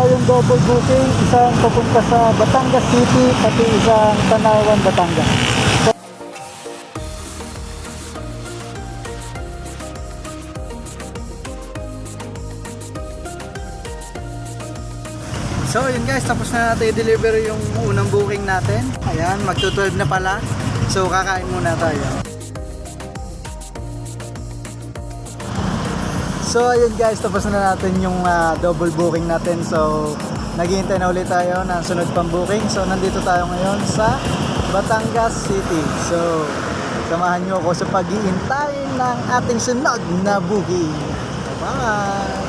tayong double booking, isang papunta sa Batangas City, pati isang Tanawan, Batangas. So yun guys, tapos na natin i-deliver yung unang booking natin. Ayan, magto-12 na pala. So kakain muna tayo. So ayun guys, tapos na natin yung double booking natin. So naghihintay na ulit tayo ng sunod pang booking. So nandito tayo ngayon sa Batangas City. So samahan nyo ako sa pag-iintay ng ating sunod na booking. Bye!